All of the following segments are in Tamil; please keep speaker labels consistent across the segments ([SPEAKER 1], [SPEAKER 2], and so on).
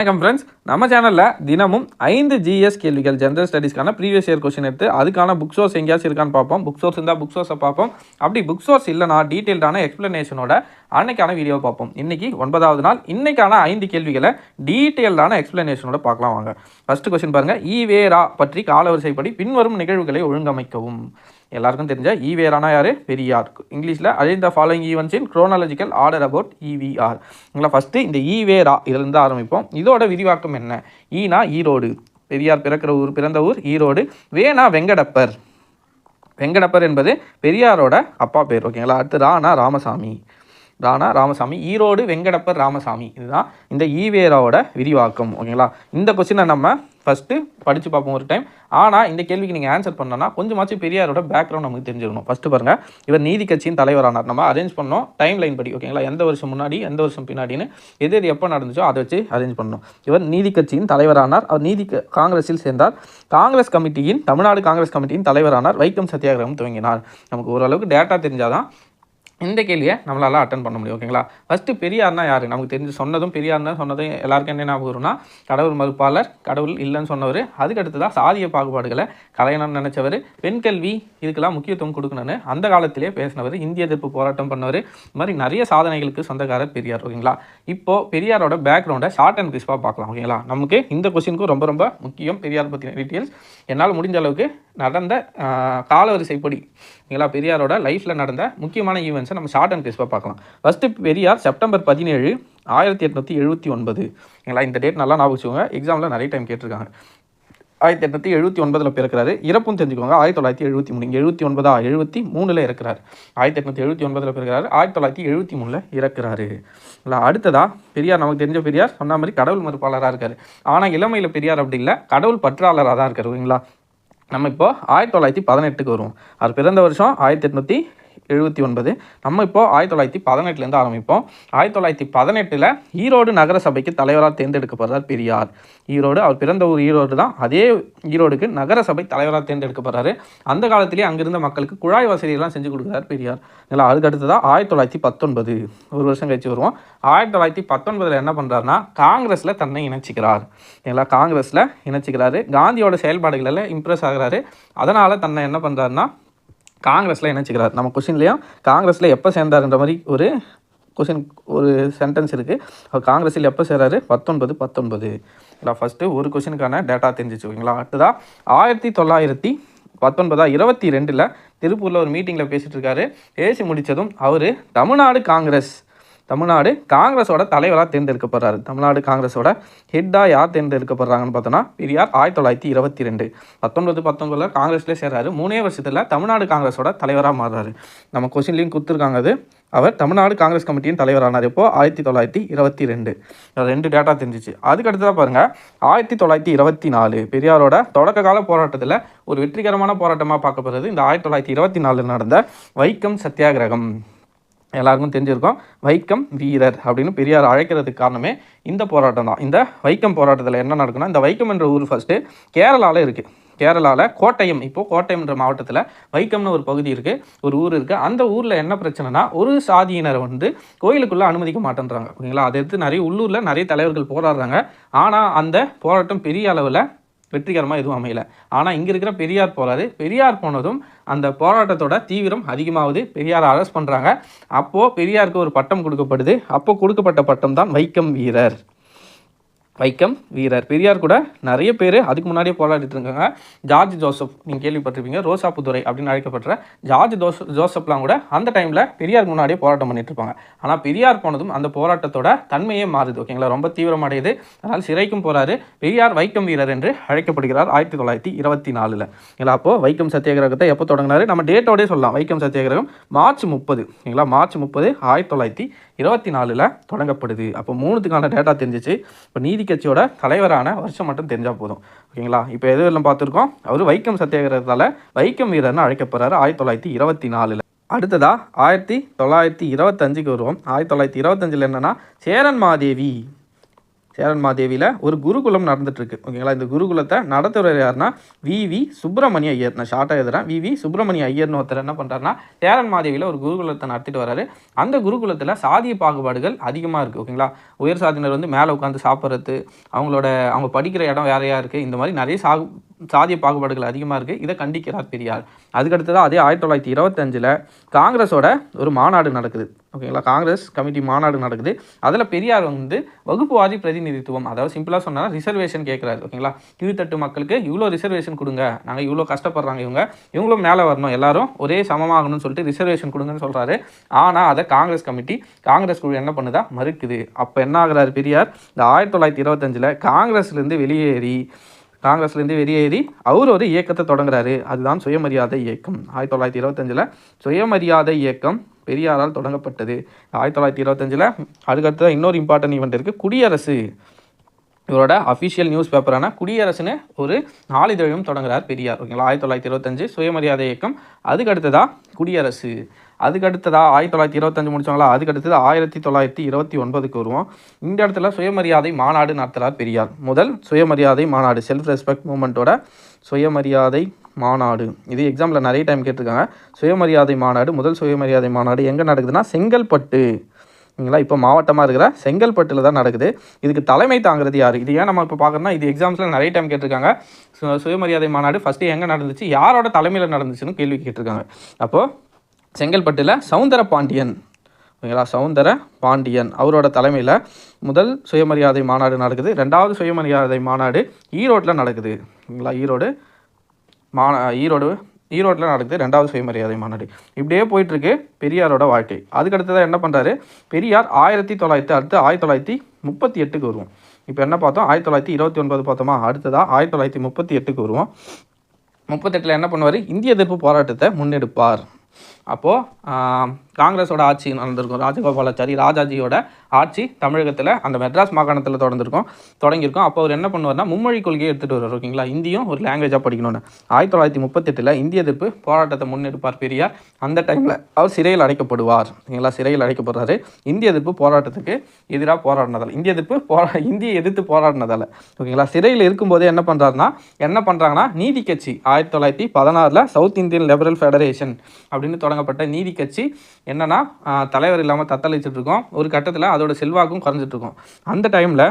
[SPEAKER 1] வணக்கம் ஃப்ரெண்ட்ஸ், நம்ம சேனலில் தினமும் 5 ஜிஎஸ் கேள்விகள் ஜென்ரல் ஸ்டடீஸ்க்கான ப்ரீவியஸ் இயர் கொஸ்டின் எடுத்து அதுக்கான புக் சோர்ஸ் எங்கேயாச்சும் இருக்கான்னு பார்ப்போம். புக் சோர்ஸ் இருந்தால் புக் சோர்ஸை பார்ப்போம். அப்படி புக் சோர்ஸ் இல்லைனா டீட்டெயில்டான எக்ஸ்ப்ளனேஷனோட அன்னைக்கான வீடியோவை பார்ப்போம். இன்றைக்கி 9வது நாள். இன்றைக்கான 5 கேள்விகளை டீட்டெயில்டான எக்ஸ்ப்ளனேஷனோட பார்க்கலாம் வாங்க. ஃபஸ்ட்டு கொஸ்டின் பாருங்கள். ஈவேரா பற்றி காலவரிசைப்படி பின்வரும் நிகழ்வுகளை ஒழுங்கமைக்கவும். எல்லாருக்கும் தெரிஞ்ச ஈவேரானா யார்? பெரியார். இங்கிலீஷில் arrange the following events in chronological order about EVR. உங்களை ஃபஸ்ட்டு இந்த ஈவேரா இதிலிருந்து ஆரம்பிப்போம். இதோட விரிவாக்கம் என்ன? ஈனா ஈரோடு, பெரியார் பிறந்த ஊர் ஈரோடு. வேணா வெங்கடப்பர். வெங்கடப்பர் என்பது பெரியாரோட அப்பா பேர். ஓகேங்களா. அடுத்து ராமசாமி, ஈரோடு வெங்கடப்பர் ராமசாமி. இதுதான் இந்த ஈவேராவோட விரிவாக்கம். ஓகேங்களா. இந்த கொஸ்டினை நம்ம ஃபஸ்ட்டு படித்து பார்ப்போம் ஒரு டைம். ஆனால் இந்த கேள்விக்கு நீங்கள் ஆன்சர் பண்ணோன்னா கொஞ்சமாச்சும் பெரியாரோட பேக்ரவுண்ட் நமக்கு தெரிஞ்சிடணும். ஃபஸ்ட்டு பாருங்கள், இவர் நீதி கட்சியின் தலைவரானார். நம்ம அரேஞ்ச் பண்ணோம் டைம் லைன் படி. ஓகேங்களா. எந்த வருஷம் முன்னாடி எந்த வருஷம் பின்னாடின்னு எது எப்போ நடந்துச்சோ அதை வச்சு அரேஞ்ச் பண்ணணும். இவர் நீதி கட்சியின் தலைவரானார். அவர் காங்கிரஸில் சேர்ந்தார். தமிழ்நாடு காங்கிரஸ் கமிட்டியின் தலைவரானார். வைக்கம் சத்தியாகிரகம் துவங்கினார். நமக்கு ஓரளவுக்கு டேட்டா தெரிஞ்சாதான் இந்த கேள்வியை நம்மளால் அட்டன் பண்ண முடியும். ஓகேங்களா. ஃபஸ்ட்டு பெரியார்னா யார்? நமக்கு தெரிஞ்சு சொன்னதும் எல்லாருக்கும் என்ன ஞாபகம் வரும்னா, கடவுள் மறுப்பாளர், கடவுள் இல்லைன்னு சொன்னவர். அதுக்கடுத்து தான் சாதிய பாகுபாடுகளை கலையணும்னு நினச்சவர், பெண் கல்வி இதுக்கெல்லாம் முக்கியத்துவம் கொடுக்கணும்னு அந்த காலத்திலே பேசினவர், இந்திய எதிர்ப்பு போராட்டம் பண்ணவர். இது மாதிரி நிறைய சாதனைகளுக்கு சொந்தக்காரர் பெரியார். ஓகேங்களா. இப்போது பெரியாரோட பேக்ரவுண்டை ஷார்ட் அண்ட் கிறிஸ்பாக பார்க்கலாம். ஓகேங்களா. நமக்கு இந்த கொஸ்டினுக்கும் ரொம்ப ரொம்ப முக்கியம் பெரியார் பற்றின டீட்டெயில்ஸ். என்னால் முடிஞ்ச அளவுக்கு நடந்த காலவரிசைப்படி ஓகேங்களா பெரியாரோட லைஃப்பில் நடந்த முக்கியமான ஈவெண்ட்ஸை நம்ம ஷார்ட் அண்ட் கிறிஸ்பாக பார்க்கலாம். First Periyar September 17, 1879. ஓகேங்களா. இந்த டேட் நல்லா ஞாபகம் வச்சுக்கோங்க. எக்ஸாமில் நிறைய டைம் கேட்டிருக்காங்க. 1879 பிறக்கிறாரு. இறப்பும் தெரிஞ்சுக்கோங்க. 1973. இங்கே 73 இருக்கிறார். 1879 பிறக்கிறாரு. 1973 இறக்குறாரு. இல்லை. அடுத்ததா பெரியார் நமக்கு தெரிஞ்ச பெரியார் சொன்ன மாதிரி கடவுள் மறுப்பாளராக இருக்கார். ஆனால் இளமையில் பெரியார் அப்படி இல்லை, கடவுள் பற்றாளராக தான் இருக்கார். ஓகேங்களா. நம்ம இப்போ 1918க்கு வருவோம். அவர் பிறந்த வருஷம் 1879. நம்ம இப்போ 1918 ஆரம்பிப்போம். 1918 ஈரோடு நகர சபைக்கு தலைவராக தேர்ந்தெடுக்கப்படுறார் பெரியார். அவர் பிறந்த ஊர் ஈரோடு தான். அதே ஈரோடுக்கு நகர சபை தலைவராக தேர்ந்தெடுக்கப்படுறாரு. அந்த காலத்திலேயே அங்கிருந்த மக்களுக்கு குழாய் வசதியெல்லாம் செஞ்சு கொடுக்குறாரு பெரியார். இல்லை. அதுக்கு அடுத்ததான் 1919, ஒரு வருஷம் கழிச்சு வருவோம். 1919 என்ன பண்ணுறாருனா காங்கிரஸில் தன்னை இணைச்சிக்கிறார். காங்கிரஸில் இணைச்சிக்கிறாரு. காந்தியோட செயல்பாடுகளில் இம்ப்ரெஸ் ஆகிறாரு. அதனால் தன்னை என்ன பண்ணுறாருனா காங்கிரஸில் இணைச்சிக்கிறார். நம்ம கொஸ்டின்லேயும் காங்கிரஸில் எப்போ சேர்ந்தாருன்ற மாதிரி ஒரு சென்டென்ஸ் இருக்குது. அவர் காங்கிரஸில் எப்போ சேர்றாரு? 1919. இல்லை. ஃபஸ்ட்டு ஒரு கொஸ்டினுக்கான டேட்டா தெரிஞ்சிச்சு. ஓகேங்களா. அடுத்ததாக 1919 22 திருப்பூரில் ஒரு மீட்டிங்கில் பேசிகிட்டு இருக்காரு. பேசி முடித்ததும் அவர் தமிழ்நாடு காங்கிரஸோட தலைவராக தேர்ந்தெடுக்கப்படுறாரு. தமிழ்நாடு காங்கிரஸோட ஹெட்டாக யார் தேர்ந்தெடுக்கப்படுறாங்கன்னு பார்த்தோன்னா பெரியார். 1922 19 காங்கிரஸ்லேயே சேர்றாரு. 3 வருஷத்தில் தமிழ்நாடு காங்கிரஸோட தலைவராக மாறுறாரு. நம்ம கொஸ்டின்லேயும் கொடுத்துருக்காங்க. அது அவர் தமிழ்நாடு காங்கிரஸ் கமிட்டியின் தலைவரானார். இப்போது 1922. 2 டேட்டா தெரிஞ்சிச்சு. அதுக்கடுத்ததாக பாருங்கள், 1924 பெரியாரோட தொடக்க கால போராட்டத்தில் ஒரு வெற்றிகரமான போராட்டமாக பார்க்கப்படுறது இந்த 1924 நடந்த வைக்கம் சத்தியாகிரகம். எல்லாருக்கும் தெரிஞ்சிருக்கோம். வைக்கம் வீரர் அப்படின்னு பெரியார் அழைக்கிறதுக்கு காரணமே இந்த போராட்டம் தான். இந்த வைக்கம் போராட்டத்தில் என்ன நடக்குன்னா, இந்த வைக்கம் என்ற ஊர் ஃபஸ்ட்டு கேரளாவில் இருக்குது. கேரளாவில் கோட்டயம், இப்போது கோட்டயம்ன்ற மாவட்டத்தில் வைக்கம்னு ஒரு பகுதி இருக்குது, ஒரு ஊர் இருக்குது. அந்த ஊரில் என்ன பிரச்சனைனா, ஒரு சாதியினரை கோயிலுக்குள்ளே அனுமதிக்க மாட்டேன்றாங்க. ஓகேங்களா. அதை எடுத்து நிறைய உள்ளூரில் நிறைய தலைவர்கள் போராடுறாங்க. ஆனால் அந்த போராட்டம் பெரிய அளவில் வெற்றிகரமாக எதுவும் அமையலை. ஆனால் இங்கே இருக்கிற பெரியார் போகிறாரு. பெரியார் போனதும் அந்த போராட்டத்தோட தீவிரம் அதிகமாகுது. பெரியாரை அரெஸ்ட் பண்ணுறாங்க. அப்போது பெரியாருக்கு ஒரு பட்டம் கொடுக்கப்படுது. அப்போது கொடுக்கப்பட்ட பட்டம் தான் வைக்கம் வீரர். பெரியார் கூட நிறைய பேர் அதுக்கு முன்னாடியே போராடிட்டு இருக்காங்க. ஜார்ஜ் ஜோசப், நீங்கள் கேள்விப்பட்டிருப்பீங்க, ரோசாப்புத்துறை அப்படின்னு அழைக்கப்படுற ஜார்ஜ் ஜோசப்லாம் கூட அந்த டைமில் பெரியாருக்கு முன்னாடியே போராட்டம் பண்ணிட்டு இருப்பாங்க. ஆனால் பெரியார் போனதும் அந்த போராட்டத்தோட தன்மையே மாறுது. ஓகேங்களா. ரொம்ப தீவிரமடையுது. அதனால் சிறைக்கும் போகிறாரு. பெரியார் வைக்கம் வீரர் என்று அழைக்கப்படுகிறார் 1924. இல்லை. அப்போது வைக்கம் சத்தியாகிரகத்தை எப்போ தொடங்கினார்? நம்ம டேட்டோடே சொல்லலாம். வைக்கம் சத்தியாகிரகம் மார்ச் 30. ஓகேங்களா. மார்ச் 30, 1924 தொடங்கப்படுது. அப்போ 3த்துக்கான டேட்டா தெரிஞ்சிச்சு. இப்போ நீதி கட்சியோட தலைவரான வருஷம் மட்டும் தெரிஞ்சால் போதும். ஓகேங்களா. இப்போ எதுவெல்லாம் பார்த்துருக்கோம். அவர் வைக்கம் சத்தியாகிரகத்தால் வைக்கம் வீரர்னு அழைக்கப்படுறாரு 1924. அடுத்ததாக 1925க்கு வருவோம். 1925 என்னென்னா சேரன் சேரன் மாதேவியில் ஒரு குருகுலம் நடந்துட்டுருக்கு. ஓகேங்களா, இந்த குருகுலத்தை நடத்துகிற யாருன்னா வி சுப்பிரமணிய ஐயர். நான் ஷார்ட்டாக எழுதுறேன். வி சுப்பிரமணிய ஐயர்னு ஒருத்தர் என்ன பண்ணுறாருன்னா சேரன் மாதேவியில் ஒரு குருகுலத்தை நடத்திட்டு வராரு. அந்த குருகுலத்தில் சாதிய பாகுபாடுகள் அதிகமாக இருக்குது. ஓகேங்களா, உயர் சாதியினர் வந்து மேலே உட்காந்து சாப்பிட்றது, அவங்க படிக்கிற இடம் வேறையாக இருக்குது. இந்த மாதிரி நிறைய சாதிய பாகுபாடுகள் அதிகமாக இருக்குது. இதை கண்டிக்கிறார் பெரியார். அதுக்கடுத்ததான் அதே 1925 காங்கிரஸோட ஒரு மாநாடு நடக்குது. ஓகேங்களா, காங்கிரஸ் கமிட்டி மாநாடு நடக்குது. அதில் பெரியார் வந்து வகுப்புவாதி பிரதிநிதித்துவம், அதாவது சிம்பிளாக சொன்னால் ரிசர்வேஷன் கேட்குறாரு. ஓகேங்களா, கீழ்த்தட்டு மக்களுக்கு இவ்வளோ ரிசர்வேஷன் கொடுங்க, நாங்கள் இவ்வளோ கஷ்டப்படுறாங்க, இவங்களும் மேலே வரணும், எல்லாரும் ஒரே சமமாகணும்னு சொல்லிட்டு ரிசர்வேஷன் கொடுங்கன்னு சொல்கிறாரு. ஆனால் அதை காங்கிரஸ் குழு என்ன பண்ணுதா, மறுக்குது. அப்போ என்ன ஆகுறாரு பெரியார், இந்த 1925 காங்கிரஸ்லேருந்து வெளியேறி அவர் ஒரு இயக்கத்தை தொடங்குறாரு. அதுதான் சுயமரியாதை இயக்கம். 1925 சுயமரியாதை இயக்கம் பெரியாரால் தொடங்கப்பட்டது. 1925 அதுக்கடுத்து இன்னொரு இம்பார்ட்டன்ட் ஈவெண்ட் இருக்குது, குடியரசு. இவரோட அஃபிஷியல் நியூஸ் பேப்பரான குடியரசுன்னு ஒரு நாளிதழும் தொடங்குறார் பெரியார். ஓகேங்களா, 1925 சுயமரியாதை இயக்கம். அதுக்கடுத்ததா குடியரசு. அதுக்கடுத்ததா 1925 முடிச்சவங்களா. அதுக்கடுத்தது 1929 வருவோம். இந்த இடத்துல சுயமரியாதை மாநாடு நடத்துகிறார் பெரியார். முதல் சுயமரியாதை மாநாடு, செல்ஃப் ரெஸ்பெக்ட் மூமெண்ட்டோட சுயமரியாதை மாநாடு. இது எக்ஸாம்பிள் நிறைய டைம் கேட்டிருக்காங்க. சுயமரியாதை மாநாடு, முதல் சுயமரியாதை மாநாடு எங்கே நடக்குதுன்னா செங்கல்பட்டு. ஓகேங்களா, இப்போ மாவட்டமாக இருக்கிற செங்கல்பட்டில் தான் நடக்குது. இதுக்கு தலைமை தாங்கிறது யார்? இது ஏன் நம்ம இப்போ பார்க்குறோம்னா, இது எக்ஸாம்ஸில் நிறைய டைம் கேட்டிருக்காங்க. சுயமரியாதை மாநாடு ஃபஸ்ட்டு எங்கே நடந்துச்சு, யாரோட தலைமையில் நடந்துச்சுன்னு கேள்வி கேட்டிருக்காங்க. அப்போது செங்கல்பட்டில் சவுந்தர பாண்டியன். ஓகேங்களா, சவுந்தர பாண்டியன் அவரோட தலைமையில் முதல் சுயமரியாதை மாநாடு நடக்குது. ரெண்டாவது சுயமரியாதை மாநாடு ஈரோட்டில் நடக்குது. ஓகேங்களா, ஈரோட்டில் நடக்குது ரெண்டாவது சுயமரியாதை மாநாடு. இப்படியே போயிட்டுருக்கு பெரியாரோட வாழ்க்கை. அதுக்கடுத்ததான் என்ன பண்ணுறாரு பெரியார் 1938 வருவோம். இப்போ என்ன பார்த்தோம், 1929 பார்த்தோமா. அடுத்ததாக 1938 வருவோம். 38 என்ன பண்ணுவார், இந்திய எதிர்ப்பு போராட்டத்தை முன்னெடுப்பார். அப்போது காங்கிரஸோட ஆட்சி நடந்திருக்கும். ராஜகோபாலாச்சாரி ராஜாஜியோட ஆட்சி தமிழகத்தில் அந்த மெட்ராஸ் மாகாணத்தில் தொடங்கியிருக்கோம். அப்போ அவர் என்ன பண்ணுவார்னா மும்மொழி கொள்கையை எடுத்துகிட்டு வருவார். ஓகேங்களா, இந்தியும் ஒரு லாங்குவேஜாக படிக்கணும்னு. 1938 இந்திய எதிர்ப்பு போராட்டத்தை முன்னெடுப்பார் பெரியார். அந்த டைமில் அவர் சிறையில் அடைக்கப்படுவார். ஓகேங்களா, சிறையில் அடைக்கப்படுறாரு. இந்திய எதிர்ப்பு போராட்டத்துக்கு எதிராக போராடினதால், இந்தியை எதிர்த்து போராடினதால். ஓகேங்களா, சிறையில் இருக்கும்போதே என்ன பண்ணுறாங்கன்னா நீதி கட்சி 1916 சவுத் இந்தியன் லிபரல் ஃபெடரேஷன் அப்படின்னு தொடங்கப்பட்ட நீதி கட்சி என்னன்னா தலைவர் இல்லாமல் தத்தளிச்சுட்டு இருக்கோம். ஒரு கட்டத்தில் அதோட செல்வாக்கும் குறைஞ்சிட்டு இருக்கும். அந்த டைமில்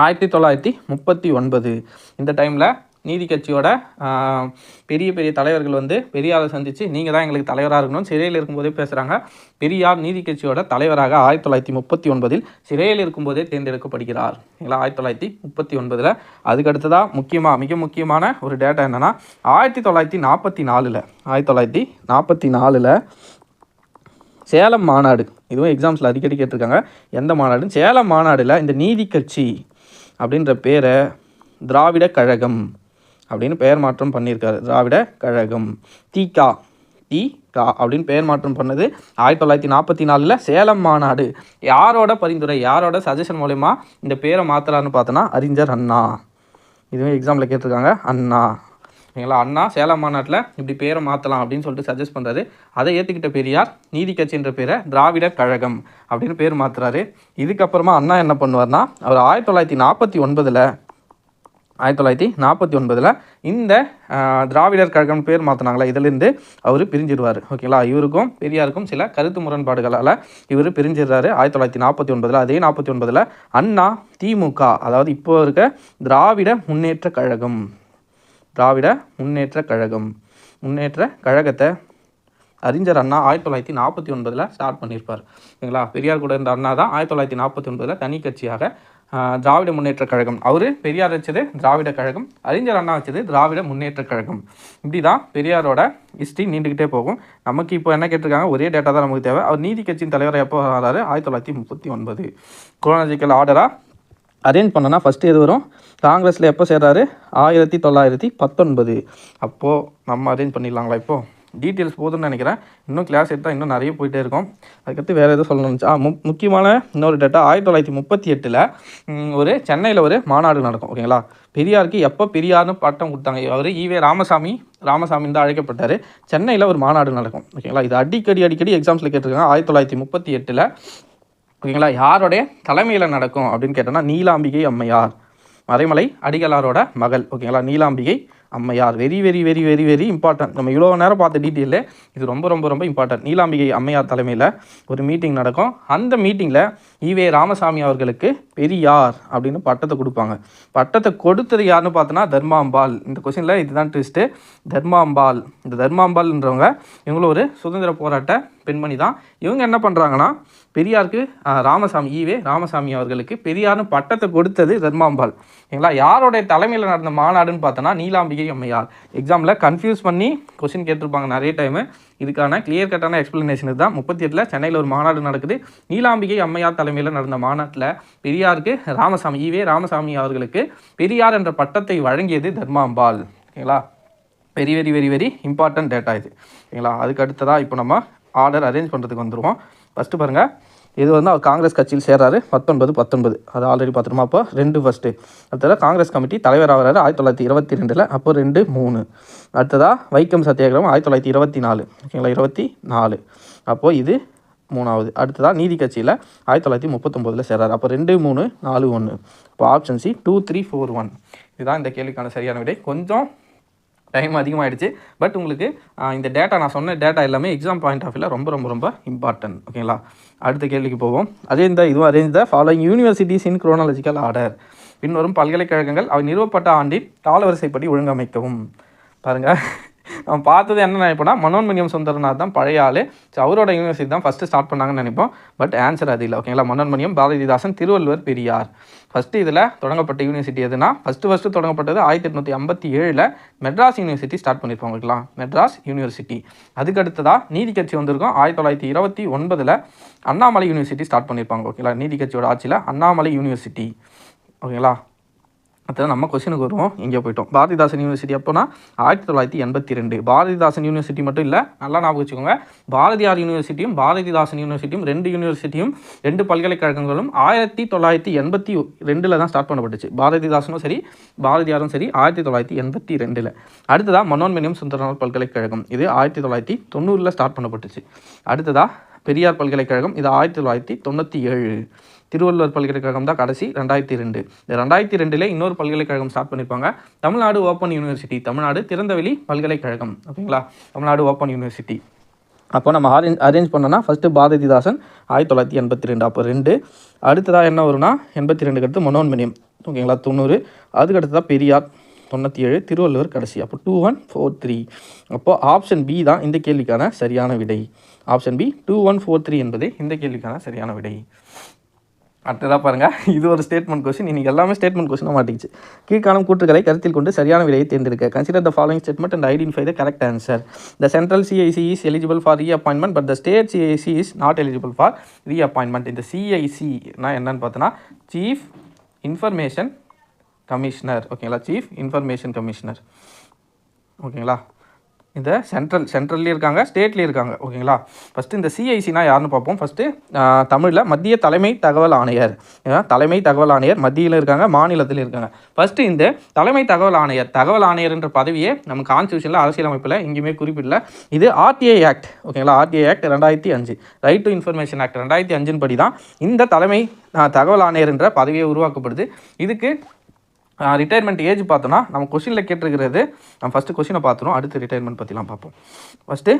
[SPEAKER 1] 1939 இந்த டைமில் நீதி கட்சியோட பெரிய பெரிய தலைவர்கள் வந்து பெரியாரை சந்தித்து நீங்கள் தான் எங்களுக்கு தலைவராக இருக்கணும் சிறையில் இருக்கும்போதே பேசுகிறாங்க. பெரியார் நீதி கட்சியோட தலைவராக 1939 சிறையில் இருக்கும்போதே தேர்ந்தெடுக்கப்படுகிறார். இல்லைங்களா, 1939. அதுக்கடுத்ததாக மிக முக்கியமான ஒரு டேட்டா என்னென்னா 1944 சேலம் மாநாடு. இதுவும் எக்ஸாம்ஸில் அடிக்கடி கேட்டிருக்காங்க. எந்த மாநாடுன்னு, சேலம் மாநாடில் இந்த நீதி கட்சி அப்படின்ற பேரை திராவிட கழகம் அப்படின்னு பெயர் மாற்றம் பண்ணியிருக்காரு. திராவிட கழகம் தீகா அப்படின்னு பெயர் மாற்றம் பண்ணது 1944 சேலம் மாநாடு. யாரோட பரிந்துரை, யாரோட சஜஷன் மூலமா இந்த பேரை மாற்றலான்னு பார்த்தோன்னா அறிஞர் அண்ணா. இதுவும் எக்ஸாம்பிள் கேட்டிருக்காங்க. ஓகேங்களா, அண்ணா சேலம் மாநாட்டில் இப்படி பேரை மாற்றலாம் அப்படின்னு சொல்லிட்டு சஜஸ்ட் பண்ணுறாரு. அதை ஏற்றுக்கிட்ட பெரியார் நீதி கட்சின்ற பேரை திராவிட கழகம் அப்படின்னு பேர் மாற்றுறாரு. இதுக்கப்புறமா அண்ணா என்ன பண்ணுவார்னா அவர் 1949 இந்த திராவிடர் கழகம் பேர் மாற்றினாங்களா, இதிலிருந்து அவர் பிரிஞ்சிடுவார். ஓகேங்களா, இவருக்கும் பெரியாருக்கும் சில கருத்து முரண்பாடுகளால் இவர் பிரிஞ்சிடுறாரு 1949. அதே 49 அண்ணா திமுக, அதாவது இப்போ இருக்க திராவிட முன்னேற்ற கழகத்தை அறிஞர் அண்ணா 1949 ஸ்டார்ட் பண்ணியிருப்பார். ஓகேங்களா, பெரியார் கூட இருந்த அண்ணா தான் 1949 தனி கட்சியாக திராவிட முன்னேற்ற கழகம். அவர் பெரியார் வச்சது திராவிட கழகம், அறிஞர் அண்ணா வச்சது திராவிட முன்னேற்ற கழகம். இப்படி தான் பெரியாரோட ஹிஸ்ட்ரி நீண்டுக்கிட்டே போகும். நமக்கு இப்போ என்ன கேட்டிருக்காங்க, ஒரே டேட்டா தான் நமக்கு தேவை. அவர் நீதி கட்சியின் தலைவர் எப்போ வராரு, 1939. குரோனாலஜிக்கல் ஆர்டராக அரேஞ்ச் பண்ணனா ஃபஸ்ட்டு எது வரும், காங்கிரஸில் எப்போ சேர்றாரு, 1919. அப்போது நம்ம அரேஞ்ச் பண்ணிடலாங்களா? இப்போது டீட்டெயில்ஸ் போதும்னு நினைக்கிறேன். இன்னும் கிளாஸ் எடுத்தால் இன்னும் நிறைய போயிட்டே இருக்கும். அதுக்கடுத்து வேறு எதுவும் சொல்லணும்னு முக்கியமான இன்னொரு டேட்டா 1938 ஒரு சென்னையில் ஒரு மாநாடு நடக்கும். ஓகேங்களா, பெரியாருக்கு எப்போ பெரியார்னு பட்டம் கொடுத்தாங்க, அவர் ஈவே ராமசாமின்னு தான் அழைக்கப்பட்டார். சென்னையில் ஒரு மாநாடு நடக்கும். ஓகேங்களா, இது அடிக்கடி எக்ஸாம்ஸில் கேட்டிருக்காங்க. 1938 ஓகேங்களா. யாருடைய தலைமையில் நடக்கும் அப்படின்னு கேட்டோன்னா நீலாம்பிகை அம்மையார், மறைமலை அடிகளாரோட மகள். ஓகேங்களா. நீலாம்பிகை அம்மையார் very very very very very important. நம்ம இவ்வளோ நேரம் பார்த்த டீட்டெயிலே இது ரொம்ப ரொம்ப ரொம்ப இம்பார்ட்டன்ட். நீலாம்பிகை அம்மையார் தலைமையில் ஒரு மீட்டிங் நடக்கும். அந்த மீட்டிங்கில் ஈவே ராமசாமி அவர்களுக்கு பெரியார் அப்படின்னு பட்டத்தை கொடுப்பாங்க. பட்டத்தை கொடுத்தது யாருன்னு பார்த்தோன்னா தர்மாம்பாள். இந்த கொஸ்டினில் இதுதான் ட்விஸ்ட்டு. தர்மாம்பாள். இந்த தர்மாம்பாள்ன்றவங்க இவங்களும் ஒரு சுதந்திர போராட்ட பெண்மணி தான். இவங்க என்ன பண்ணுறாங்கன்னா பெரியாருக்கு ராமசாமி ஈவே ராமசாமி அவர்களுக்கு பெரியார்னு பட்டத்தை கொடுத்தது தர்மாம்பாள். ஓகேங்களா. யாரோடைய தலைமையில் நடந்த மாநாடுன்னு பார்த்தோன்னா நீலாம்பிகை அம்மையார். எக்ஸாமில் கன்ஃபியூஸ் பண்ணி கொஸ்டின் கேட்டிருப்பாங்க நிறைய டைமு. இதுக்கான கிளியர் கட்டான எக்ஸ்ப்ளனேஷன் இதுதான். 38 சென்னையில் ஒரு மாநாடு நடக்குது. நீலாம்பிகை அம்மையார் தலைமையில் நடந்த மாநாட்டில் பெரியாருக்கு ராமசாமி ஈவே ராமசாமி அவர்களுக்கு பெரியார் என்ற பட்டத்தை வழங்கியது தர்மாம்பாள். ஓகேங்களா. Very very very very important data இது. ஓகேங்களா. அதுக்கு அடுத்ததாக இப்போ நம்ம ஆர்டர் அரேஞ்ச் பண்ணுறதுக்கு வந்துடுவோம். ஃபஸ்ட்டு பாருங்கள், இது வந்து அவர் காங்கிரஸ் கட்சியில் சேர்றாரு 1919. அது ஆல்ரெடி பார்த்துருமா. அப்போ 2 ஃபஸ்ட்டு. அடுத்ததாக காங்கிரஸ் கமிட்டி தலைவர் ஆகிறாரு 1922. அப்போ 2 3. அடுத்ததாக வைக்கம் சத்தியாகிரகம் 1924. ஓகேங்களா. 24. அப்போது இது 3வது. அடுத்ததாக நீதி கட்சியில் 1939 சேர்றாரு. அப்போ 2 3 4 1. இப்போ ஆப்ஷன் சி 2 3 4 1. இதுதான் இந்த கேள்விக்கான சரியான விடை. கொஞ்சம் டைம் அதிகமாகிடுச்சு. பட் உங்களுக்கு இந்த டேட்டா நான் சொன்ன டேட்டா எல்லாமே எக்ஸாம் பாயிண்ட் ஆஃப் வியூவில் ரொம்ப ரொம்ப ரொம்ப இம்பார்ட்டன்ட். ஓகேங்களா. அடுத்த கேள்விக்கு போவோம். இதுவும் arrange the following universities in chronological order. பின்வரும் பல்கலைக்கழகங்கள் அவை நிறுவப்பட்ட ஆண்டின் காலவரிசைப்படி ஒழுங்கமைக்கவும். பாருங்கள், நம்ம பார்த்தது என்ன நினைப்போம்னா மனோன்மணியம் சுந்தரனார் தான் பழைய ஆள். ஸோ அவரோட யூனிவர்சிட்டி தான் ஃபஸ்ட்டு ஸ்டார்ட் பண்ணாங்கன்னு நினைப்போம். பட் ஆன்சர் அது இல்லை. ஓகேங்களா. மனோன்மணியம், பாரதிதாசன், திருவள்ளுவர், பெரியார். ஃபஸ்ட்டு இதில் தொடங்கப்பட்ட யூனிவர்சிட்டி எதுனா ஃபஸ்ட்டு தொடங்கப்பட்டது 1857 மெட்ராஸ் யூனிவர்சிட்டி ஸ்டார்ட் பண்ணியிருப்பாங்க. ஓகேங்களா. மெட்ராஸ் யூனிவர்சிட்டி. அதுக்கு அடுத்ததாக நீதி கட்சி வந்திருக்கும் 1929 அண்ணாமலை யூனிவர்சிட்டி ஸ்டார்ட் பண்ணியிருப்பாங்க. ஓகேங்களா. நீதி கட்சியோட ஆட்சியில் அண்ணாமலை யூனிவர்சிட்டி. ஓகேங்களா. அடுத்தது நம்ம கொஸ்டினுக்கு வருவோம். இங்கே போய்ட்டோம். பாரதிதாசன் யூனிவர்சிட்டி அப்போனா 1982. பாரதிதாசன் யூனிவர்சிட்டி மட்டும் இல்லை, நல்லா ஞாபகம் வச்சுக்கோங்க. பாரதியார் யூனிவர்சிட்டியும் பாரதிதாசன் யூனிவர்சிட்டியும் 2 யூனிவர்சிட்டியும் 2 பல்கலைக்கழகங்களும் 1982 தான் ஸ்டார்ட் பண்ணப்பட்டுச்சு. பாரதிதாசனும் சரி பாரதியாரும் சரி 1982. அடுத்ததாக மனோன்மணியம் சுந்தரனார் பல்கலைக்கழகம். இது 1990 ஸ்டார்ட் பண்ணப்பட்டுச்சு. அடுத்ததாக பெரியார் பல்கலைக்கழகம். இது 1997. திருவள்ளுவர் பல்கலைக்கழகம் தான் கடைசி 2002. இந்த 2002 இன்னொரு பல்கலைக்கழகம் ஸ்டார்ட் பண்ணியிருப்பாங்க. Tamil Nadu open university. தமிழ்நாடு திறந்தவெளி பல்கலைக்கழகம். ஓகேங்களா. Tamil Nadu open university. அப்போ நம்ம அரேஞ்ச் பண்ணோன்னா ஃபஸ்ட்டு பாரதிதாசன் 1982. அப்போ 2. அடுத்ததாக என்ன வரும்னா 82 அடுத்து மனோன்மணியம். ஓகேங்களா. 90. அதுக்கு அடுத்ததாக பெரியார் 97. திருவள்ளுவர் கடைசி. அப்போ 2 1 4 3. அப்போது ஆப்ஷன் பி தான் இந்த கேள்விக்கான சரியான விடை. ஆப்ஷன் பி 2 1 4 3 என்பதே இந்த கேள்விக்கான சரியான விடை. அடுத்ததாக பாருங்கள், இது ஒரு ஸ்டேட்மெண்ட் கொஸ்டின். இன்றைக்கி எல்லாமே ஸ்டேட்மெண்ட் கொஸ்டினாக மாட்டிச்சு. கீழ்காணும் கூற்றுகளை கருத்தில் கொண்டு சரியான விடையை தேர்ந்தெடுக்க. Consider the following statement and identify the correct answer. The central CIC is eligible for reappointment but the state CIC is not eligible for reappointment. இந்த சிஐசினா என்னன்னு பார்த்தோன்னா சீஃப் இன்ஃபர்மேஷன் கமிஷனர். ஓகேங்களா. Chief information commissioner. ஓகேங்களா. இந்த சென்ட்ரல்லே இருக்காங்க, ஸ்டேட்லேயும் இருக்காங்க. ஓகேங்களா. ஃபஸ்ட்டு இந்த சிஐசினா யாருன்னு பார்ப்போம். ஃபஸ்ட்டு தமிழில் மத்திய தலைமை தகவல் ஆணையர். தலைமை தகவல் ஆணையர் மத்தியில் இருக்காங்க, மாநிலத்தில் இருக்காங்க. ஃபஸ்ட்டு இந்த தலைமை தகவல் ஆணையர் என்ற பதவியே நம்ம கான்ஸ்டியூஷனில் அரசியலமைப்பில் எங்கேயுமே குறிப்பிடல. இது ஆர்டிஐ ஆக்ட். ஓகேங்களா. RTI act 2005, right to information act 2005 படி தான் இந்த தலைமை தகவல் ஆணையர் என்ற பதவியை உருவாக்கப்படுது. இதுக்கு ரிட்டையர்மெண்ட் ஏஜ் பார்த்தோன்னா நம்ம கொஸ்டினில் கேட்டிருக்கிறது. நம்ம ஃபஸ்ட்டு கொஸ்டினை பார்த்துரும், அடுத்து ரிட்டையர்மெண்ட் பற்றிலாம் பார்ப்போம். ஃபஸ்ட்டு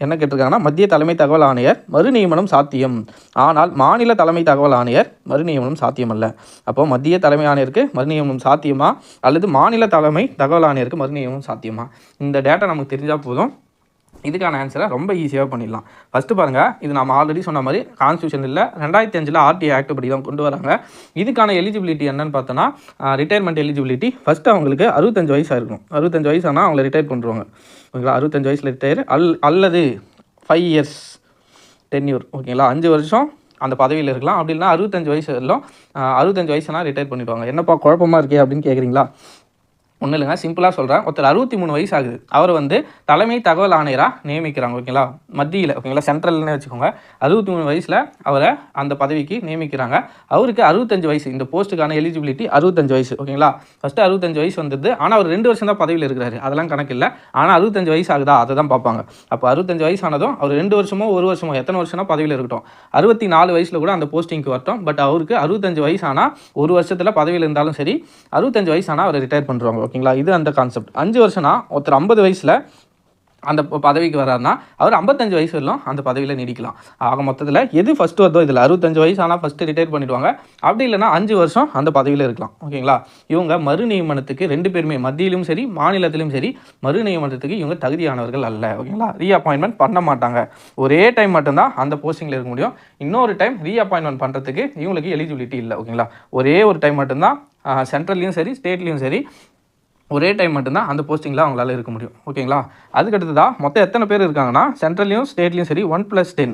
[SPEAKER 1] என்ன கேட்டிருக்காங்கன்னா மத்திய தலைமை தகவல் ஆணையர் மறுநியமனம் சாத்தியம், ஆனால் மாநில தலைமை தகவல் ஆணையர் மறுநியமனம் சாத்தியமல்ல. அப்போ மத்திய தலைமை ஆணையருக்கு மறுநியமனம் சாத்தியமா அல்லது மாநில தலைமை தகவல் ஆணையருக்கு மறுநியமனம் சாத்தியமா? இந்த டேட்டா நமக்கு தெரிஞ்சால் போதும். இதுக்கான ஆன்சரை ரொம்ப ஈஸியாக பண்ணிடலாம். ஃபஸ்ட்டு பாருங்கள், இது நம்ம ஆல்ரெடி சொன்ன மாதிரி கான்ஸ்டியூஷன் இல்லை, 2005 ஆர்டிஐ ஆக்ட் படி தான் கொண்டு வராங்க. இதுக்கான எலிஜிபிலிட்டி என்னன்னு பார்த்தோன்னா ரிட்டையர்மெண்ட் எலிஜிபிலிட்டி ஃபஸ்ட்டு அவங்களுக்கு 65 வயசாக இருக்கணும். 65 வயசு ஆனால் அவங்கள ரிட்டையர் பண்ணுறாங்க. ஓகேங்களா. 65 வயசில் ரிட்டையர் அல்லது 5 இயர்ஸ் டென்யூர். ஓகேங்களா. 5 வருஷம் அந்த பதவியில் இருக்கலாம். அப்படி இல்லைனா 65 வயசு வரலாம். 65 வயசுனா ரிட்டையர் பண்ணிவிடுவாங்க. என்னப்பா குழப்பமாக இருக்கே அப்படின்னு கேட்குறீங்களா? ஒன்றும் இல்லைங்க, சிம்பிளாக சொல்கிறேன். ஒருத்தர் 63 வயசு ஆகுது. அவர் வந்து தலைமை தகவல் ஆணையராக நியமிக்கிறாங்க. ஓகேங்களா, மத்தியில் ஓகேங்களா, சென்ட்ரல்னு வச்சுக்கோங்க. 63 வயசில் அவரை அந்த பதவிக்கு நியமிக்கிறாங்க. அவருக்கு 65 வயசு. இந்த போஸ்ட்டுக்கான எலிஜிபிலிட்டி 65 வயசு. ஓகேங்களா, ஃபஸ்ட்டு 65 வயசு வந்தது. ஆனால் அவர் 2 வருஷம் தான் பதவியில் இருக்கிறாரு. அதெல்லாம் கணக்கு இல்லை. ஆனால் 65 வயசு ஆகுதா அதை தான் பார்ப்பாங்க. அப்போ 65 வயசு ஆனதும் அவர் 2 வருஷமோ 1 வருஷமோ எத்தனை வருஷம்னா பதவியில் இருக்கட்டும், 64 வயசில் கூட அந்த போஸ்டிங்க்கு வரட்டும். பட் அவருக்கு 65 வயசு ஆனால் 1 வருஷத்தில் பதவியில் இருந்தாலும் சரி, 65 வயசு ஆனால் அவர் ரிட்டையர் பண்ணுறாங்க. ஓகேங்களா, இது அந்த கான்செப்ட். 5 வருஷம்னா ஒருத்தர் 50 வயசில் அந்த பதவிக்கு வர்றாருன்னா அவர் 55 வயசு வரலாம் அந்த பதவியில் நீடிக்கலாம். ஆக மொத்தத்தில் எது ஃபஸ்ட்டு வருதோ, இதில் 65 வயசு ஆனால் ஃபஸ்ட்டு ரிட்டையர் பண்ணிவிடுவாங்க. அப்படி இல்லைனா 5 வருஷம் அந்த பதவியில் இருக்கலாம். ஓகேங்களா, இவங்க மறு நியமனத்துக்கு 2 பேருமே மத்தியிலும் சரி மாநிலத்திலும் சரி மறு நியமனத்துக்கு இவங்க தகுதியானவர்கள் அல்ல. ஓகேங்களா, ரீஅப்பாயின்மெண்ட் பண்ண மாட்டாங்க. ஒரே டைம் மட்டும்தான் அந்த போஸ்டிங்கில் இருக்க முடியும். இன்னொரு டைம் ரீஅப்பாயின்மெண்ட் பண்ணுறதுக்கு இவங்களுக்கு எலிஜிபிலிட்டி இல்லை. ஓகேங்களா, ஒரே ஒரு டைம் மட்டும்தான் சென்ட்ரல்லையும் சரி ஸ்டேட்லேயும் சரி ஒரே டைம் மட்டும்தான் அந்த போஸ்டிங்கில் அவங்களால இருக்க முடியும். ஓகேங்களா, அதுக்கடுத்து தான் மொத்தம் எத்தனை பேர் இருக்காங்கன்னா சென்ட்ரல்லையும் ஸ்டேட்லையும் சரி 1+10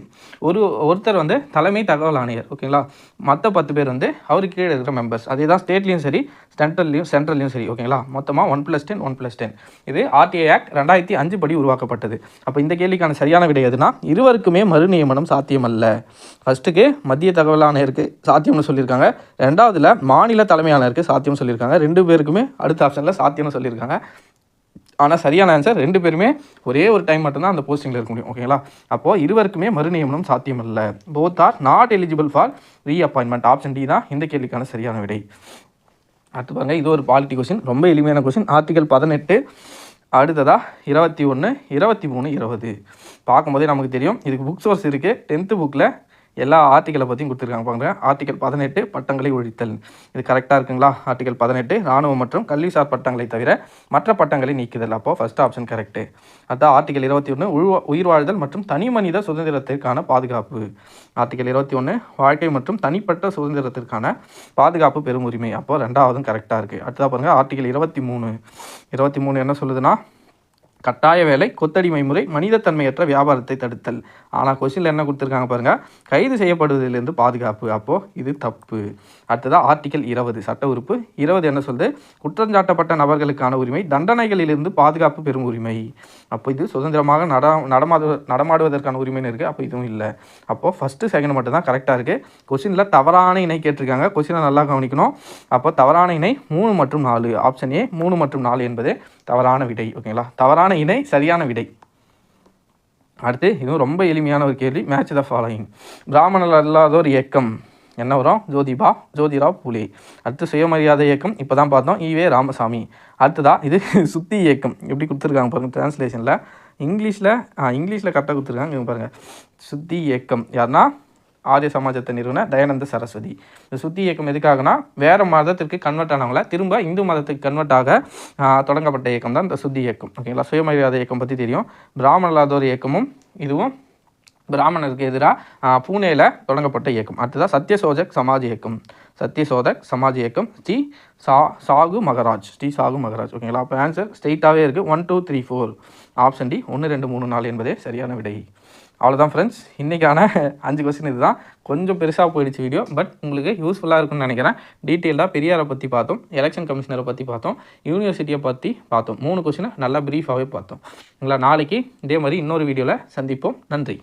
[SPEAKER 1] ஒருத்தர் வந்து தலைமை தகவல் ஆணையர். ஓகேங்களா, மற்ற 10 பேர் வந்து அவருக்கு கீழே இருக்கிற மெம்பர்ஸ். அதே தான் ஸ்டேட்லையும் சரி சென்ட்ரல்லையும் சரி. ஓகேங்களா, மொத்தமாக 1+10 இது RTI ஆக்ட் 2005 படி உருவாக்கப்பட்டது. அப்போ இந்த கேள்விக்கான சரியான விடை எதுனா, இருவருக்குமே மறு நியமனம் சாத்தியமல்ல. ஃபஸ்ட்டுக்கு மத்திய தகவல் ஆணையருக்கு சாத்தியம்னு சொல்லியிருக்காங்க. ரெண்டாவதுல மாநில தலைமை ஆணையருக்கு சாத்தியம் சொல்லியிருக்காங்க. 2 பேருக்குமே அடுத்த ஆப்ஷனில் சாத்தியம்னு சொல்லியிருக்காங்க. ஆனால் சரியான ஆன்சர் 2 பேருமே ஒரே ஒரு டைம் மட்டும்தான் அந்த போஸ்டிங்கில் இருக்க முடியும். ஓகேங்களா, அப்போது இருவருக்குமே மறுநியமனம் சாத்தியம் இல்லை. Both are not eligible for reappointment. Option D தான் இந்த கேள்விக்கான சரியான விடை. அடுத்து பாருங்கள், இது ஒரு பாலிட்டி கொஸ்டின், ரொம்ப எளிமையான கொஸ்டின். ஆர்டிகல் 18 அடுத்ததாக 21, 23, 20 பார்க்கும்போதே நமக்கு தெரியும். இதுக்கு புக் சோர்ஸ் இருக்குது. 10th புக்கில் எல்லா ஆர்டிக்கலை பற்றியும் கொடுத்துருக்காங்க. பாருங்க, ஆர்டிகல் 18 பட்டங்களை ஒழித்தல். இது கரெக்டாக இருக்குங்களா? ஆர்டிகல் 18 இராணுவம் மற்றும் கல்விசார் பட்டங்களை தவிர மற்ற பட்டங்களை நீக்குதல். அப்போது ஃபர்ஸ்ட் ஆப்ஷன் கரெக்டு. அதான் ஆர்டிகல் 21 உயிர் வாழ்தல் மற்றும் தனி மனித சுதந்திரத்திற்கான பாதுகாப்பு. ஆர்டிகல் 21 வாழ்க்கை மற்றும் தனிப்பட்ட சுதந்திரத்திற்கான பாதுகாப்பு பெரும் உரிமை. அப்போது ரெண்டாவதும் கரெக்டாக இருக்குது. அடுத்ததாக பாருங்கள், ஆர்டிகல் 23 என்ன சொல்லுதுன்னா, கட்டாய வேலை, கொத்தடிமை முறை, மனிதத்தன்மையற்ற வியாபாரத்தை தடுத்தல். ஆனால் கொஸ்டினில் என்ன கொடுத்துருக்காங்க பாருங்கள், கைது செய்யப்படுவதிலிருந்து பாதுகாப்பு. அப்போது இது தப்பு. அடுத்ததாக ஆர்டிகல் 20 சட்ட உறுப்பு 20 என்ன சொல்லுது, குற்றஞ்சாட்டப்பட்ட நபர்களுக்கான உரிமை, தண்டனைகளிலிருந்து பாதுகாப்பு பெறும் உரிமை. அப்போ இது சுதந்திரமாக நடமாடுவதற்கான உரிமைன்னு இருக்குது. அப்போ இதுவும் இல்லை. அப்போது ஃபஸ்ட்டு செகண்ட் மட்டும் தான் கரெக்டாக இருக்குது. கொஸ்டினில் தவறான இணை கேட்டிருக்காங்க. கொஸ்டினை நல்லா கவனிக்கணும். அப்போ தவறான இணை 3 மற்றும் 4. ஆப்ஷன் ஏ 3 மற்றும் 4 என்பது தவறான விடை. ஓகேங்களா, தவறான இணை சரியான விடை. அடுத்து இதுவும் ரொம்ப எளிமையான ஒரு கேள்வி. Match the following. பிராமணர் அல்லாதோர் இயக்கம் என்ன வரும்? ஜோதிராவ் பூலே. அடுத்து சுயமரியாதை இயக்கம் இப்போ தான் பார்த்தோம், ஈவே ராமசாமி. அடுத்ததா இது சுத்தி இயக்கம். எப்படி கொடுத்துருக்காங்க பாருங்கள் டிரான்ஸ்லேஷனில். இங்கிலீஷில் கரெக்டாக கொடுத்துருக்காங்க. இங்கே பாருங்கள், சுத்தி இயக்கம் யாருன்னா ஆரிய சமாஜத்தை நிறுவன தயானந்த சரஸ்வதி. இந்த சுத்தி இயக்கம் எதுக்காகனா, வேறு மதத்திற்கு கன்வெர்ட் ஆனவங்கள திரும்ப இந்து மதத்துக்கு கன்வெர்ட் ஆக தொடங்கப்பட்ட இயக்கம் தான் இந்த சுத்தி இயக்கம். ஓகேங்களா, சுயமரியாதை இயக்கம் பற்றி தெரியும். பிராமணலாதோர் இயக்கமும் இதுவும் பிராமணருக்கு எதிராக பூனேயில் தொடங்கப்பட்ட இயக்கம். அடுத்ததாக சத்யசோதக் சமாஜ் இயக்கம் சாகு மகராஜ். ஓகேங்களா, அப்போ ஆன்சர் ஸ்ட்ரெயிட்டாகவே இருக்குது. 1, 2, 3, 4 ஆப்ஷன் டி 1, 2, 3, 4 என்பதே சரியான விடை. அவ்வளோதான் ஃப்ரெண்ட்ஸ், இன்றைக்கான 5 கொஸ்டின் இதுதான். கொஞ்சம் பெருசாக போயிடுச்சு வீடியோ, பட் உங்களுக்கு யூஸ்ஃபுல்லாக இருக்குன்னு நினைக்கிறேன். டீட்டெயிலாக பெரியாரை பற்றி பார்த்தோம், எலெக்ஷன் கமிஷனரை பற்றி பார்த்தோம், யூனிவர்சிட்டியை பற்றி பார்த்தோம். 3 கொஸ்டினை நல்லா ப்ரீஃபாகவே பார்த்தோம். நாளைக்கு இதே மாதிரி இன்னொரு வீடியோவில் சந்திப்போம். நன்றி.